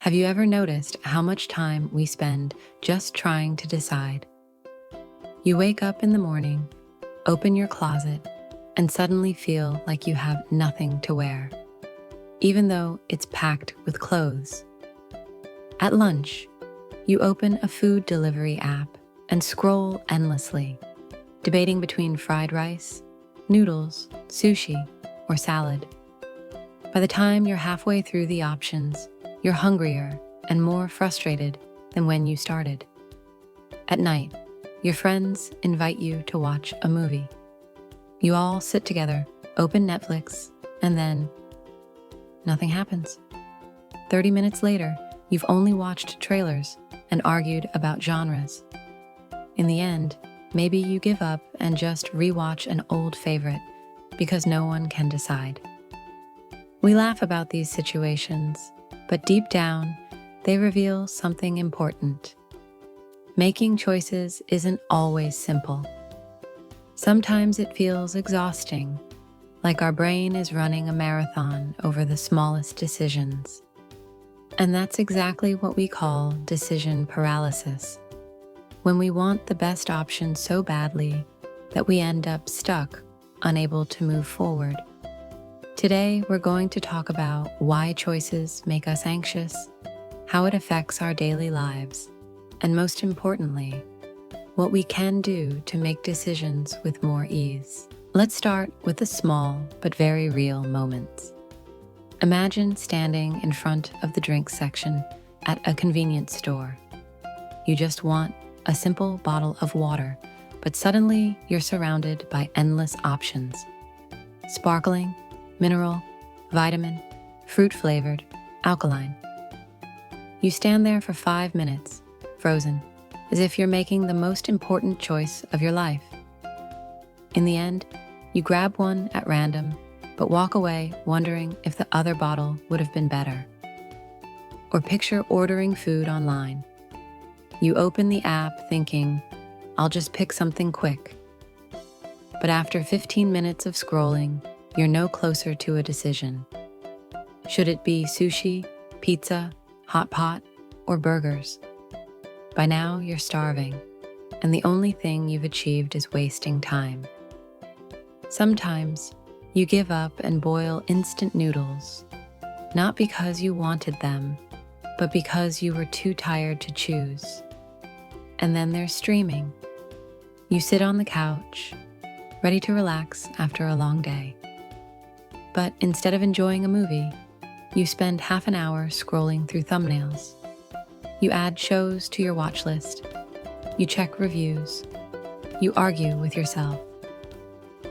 Have you ever noticed how much time we spend just trying to decide? You wake up in the morning, open your closet, and suddenly feel like you have nothing to wear, even though it's packed with clothes. At lunch, you open a food delivery app and scroll endlessly, debating between fried rice, noodles, sushi, or salad. By the time you're halfway through the options, you're hungrier and more frustrated than when you started. At night, your friends invite you to watch a movie. You all sit together, open Netflix, and then nothing happens. 30 minutes later, you've only watched trailers and argued about genres. In the end, maybe you give up and just rewatch an old favorite because no one can decide. We laugh about these situations, but deep down, they reveal something important. Making choices isn't always simple. Sometimes it feels exhausting, like our brain is running a marathon over the smallest decisions. And that's exactly what we call decision paralysis, when we want the best option so badly that we end up stuck, unable to move forward. Today, we're going to talk about why choices make us anxious, how it affects our daily lives, and most importantly, what we can do to make decisions with more ease. Let's start with the small but very real moments. Imagine standing in front of the drinks section at a convenience store. You just want a simple bottle of water, but suddenly you're surrounded by endless options. Sparkling, mineral, vitamin, fruit-flavored, alkaline. You stand there for 5 minutes, frozen, as if you're making the most important choice of your life. In the end, you grab one at random, but walk away wondering if the other bottle would have been better. Or picture ordering food online. You open the app thinking, I'll just pick something quick. But after 15 minutes of scrolling, you're no closer to a decision. Should it be sushi, pizza, hot pot, or burgers? By now, you're starving, and the only thing you've achieved is wasting time. Sometimes, you give up and boil instant noodles, not because you wanted them, but because you were too tired to choose. And then there's streaming. You sit on the couch, ready to relax after a long day. But instead of enjoying a movie, you spend half an hour scrolling through thumbnails. You add shows to your watch list. You check reviews. You argue with yourself.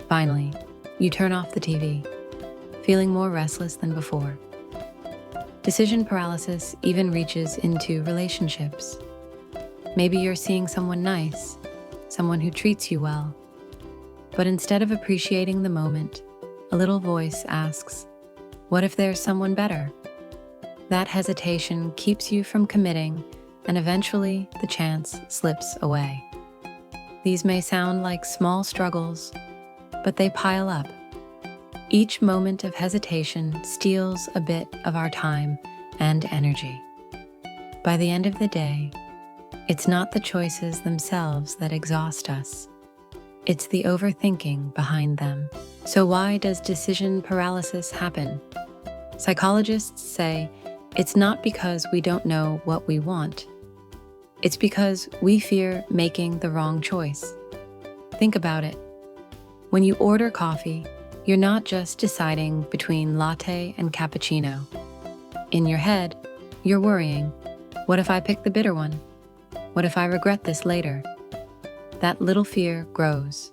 Finally, you turn off the TV, feeling more restless than before. Decision paralysis even reaches into relationships. Maybe you're seeing someone nice, someone who treats you well. But instead of appreciating the moment, a little voice asks, what if there's someone better? That hesitation keeps you from committing, and eventually the chance slips away. These may sound like small struggles, but they pile up. Each moment of hesitation steals a bit of our time and energy. By the end of the day, it's not the choices themselves that exhaust us. It's the overthinking behind them. So why does decision paralysis happen? Psychologists say it's not because we don't know what we want. It's because we fear making the wrong choice. Think about it. When you order coffee, you're not just deciding between latte and cappuccino. In your head, you're worrying, what if I pick the bitter one? What if I regret this later? That little fear grows,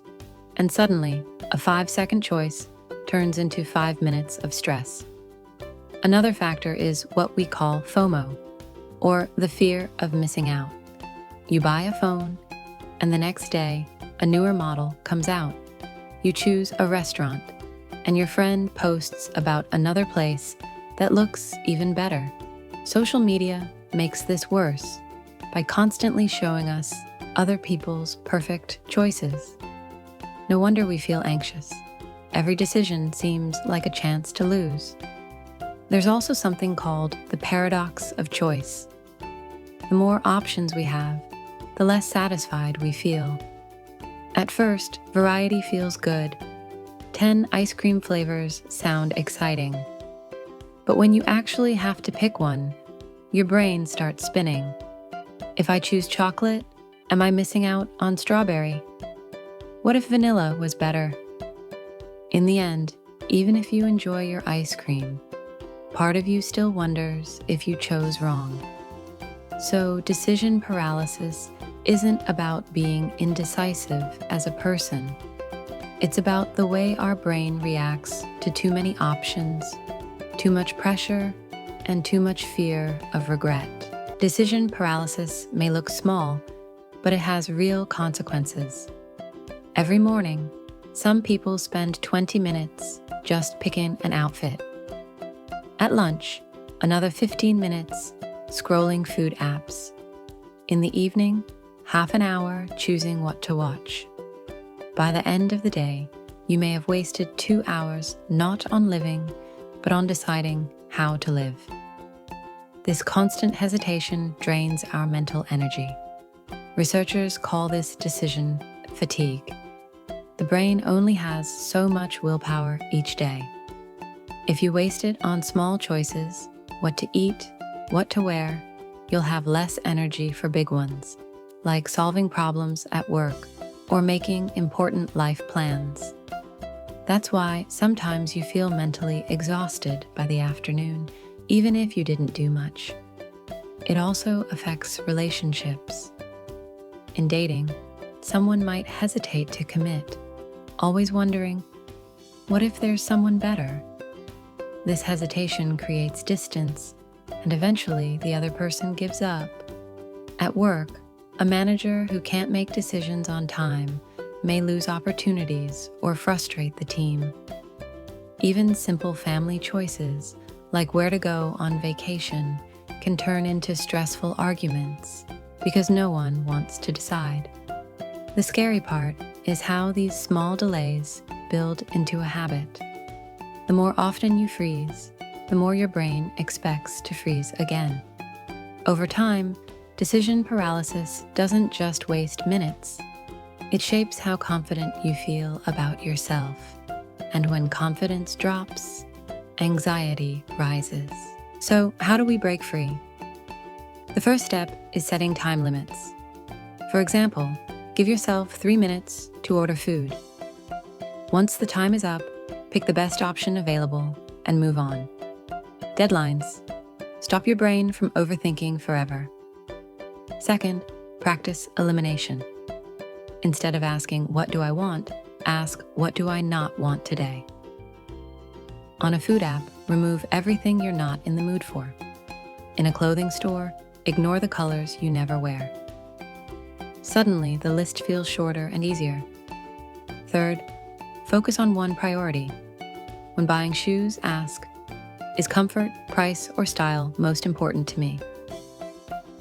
and suddenly, a 5-second choice turns into 5 minutes of stress. Another factor is what we call FOMO, or the fear of missing out. You buy a phone, and the next day, a newer model comes out. You choose a restaurant, and your friend posts about another place that looks even better. Social media makes this worse by constantly showing us other people's perfect choices. No wonder we feel anxious. Every decision seems like a chance to lose. There's also something called the paradox of choice. The more options we have, the less satisfied we feel. At first, variety feels good. 10 ice cream flavors sound exciting. But when you actually have to pick one, your brain starts spinning. If I choose chocolate, am I missing out on strawberry? What if vanilla was better? In the end, even if you enjoy your ice cream, part of you still wonders if you chose wrong. So, decision paralysis isn't about being indecisive as a person. It's about the way our brain reacts to too many options, too much pressure, and too much fear of regret. Decision paralysis may look small, but it has real consequences. Every morning, some people spend 20 minutes just picking an outfit. At lunch, another 15 minutes scrolling food apps. In the evening, half an hour choosing what to watch. By the end of the day, you may have wasted 2 hours not on living, but on deciding how to live. This constant hesitation drains our mental energy. Researchers call this decision fatigue. The brain only has so much willpower each day. If you waste it on small choices, what to eat, what to wear, you'll have less energy for big ones, like solving problems at work or making important life plans. That's why sometimes you feel mentally exhausted by the afternoon, even if you didn't do much. It also affects relationships. In dating, someone might hesitate to commit, always wondering, what if there's someone better? This hesitation creates distance, and eventually the other person gives up. At work, a manager who can't make decisions on time may lose opportunities or frustrate the team. Even simple family choices, like where to go on vacation, can turn into stressful arguments because no one wants to decide. The scary part is how these small delays build into a habit. The more often you freeze, the more your brain expects to freeze again. Over time, decision paralysis doesn't just waste minutes. It shapes how confident you feel about yourself. And when confidence drops, anxiety rises. So, how do we break free? The first step is setting time limits. For example, give yourself 3 minutes to order food. Once the time is up, pick the best option available and move on. Deadlines. Stop your brain from overthinking forever. Second, practice elimination. Instead of asking, what do I want? Ask, what do I not want today? On a food app, remove everything you're not in the mood for. In a clothing store, ignore the colors you never wear. Suddenly, the list feels shorter and easier. Third, focus on one priority. When buying shoes, ask, is comfort, price, or style most important to me?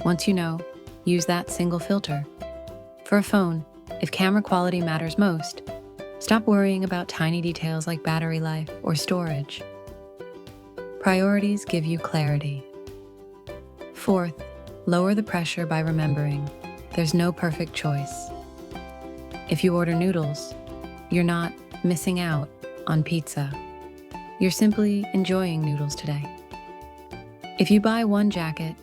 Once you know, use that single filter. For a phone, if camera quality matters most, stop worrying about tiny details like battery life or storage. Priorities give you clarity. Fourth, lower the pressure by remembering there's no perfect choice. If you order noodles, you're not missing out on pizza. You're simply enjoying noodles today. If you buy one jacket,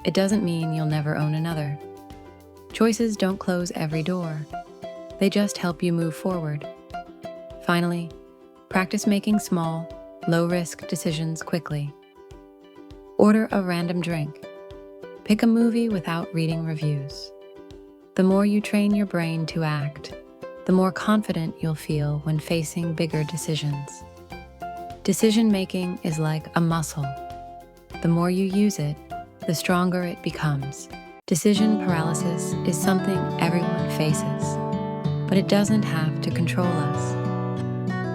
it doesn't mean you'll never own another. Choices don't close every door. They just help you move forward. Finally, practice making small, low-risk decisions quickly. Order a random drink. Pick a movie without reading reviews. The more you train your brain to act, the more confident you'll feel when facing bigger decisions. Decision-making is like a muscle. The more you use it, the stronger it becomes. Decision paralysis is something everyone faces, but it doesn't have to control us.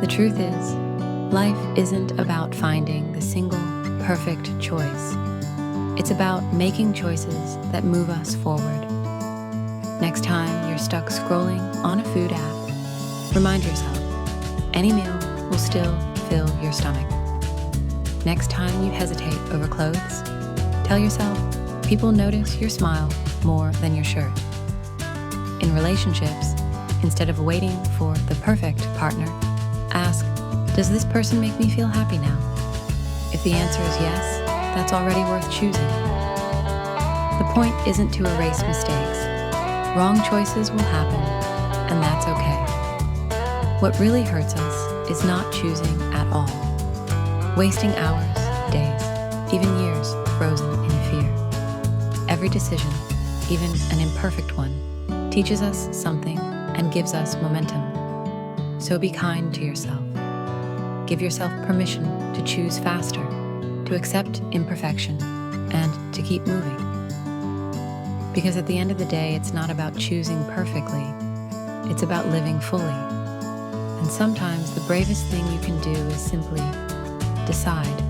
The truth is, life isn't about finding the single perfect choice. It's about making choices that move us forward. Next time you're stuck scrolling on a food app, remind yourself, any meal will still fill your stomach. Next time you hesitate over clothes, tell yourself, people notice your smile more than your shirt. In relationships, instead of waiting for the perfect partner, ask, does this person make me feel happy now? If the answer is yes, that's already worth choosing. The point isn't to erase mistakes. Wrong choices will happen, and that's okay. What really hurts us is not choosing at all. Wasting hours, days, even years frozen in fear. Every decision, even an imperfect one, teaches us something and gives us momentum. So be kind to yourself. Give yourself permission to choose faster, to accept imperfection, and to keep moving. Because at the end of the day, it's not about choosing perfectly, it's about living fully. And sometimes the bravest thing you can do is simply decide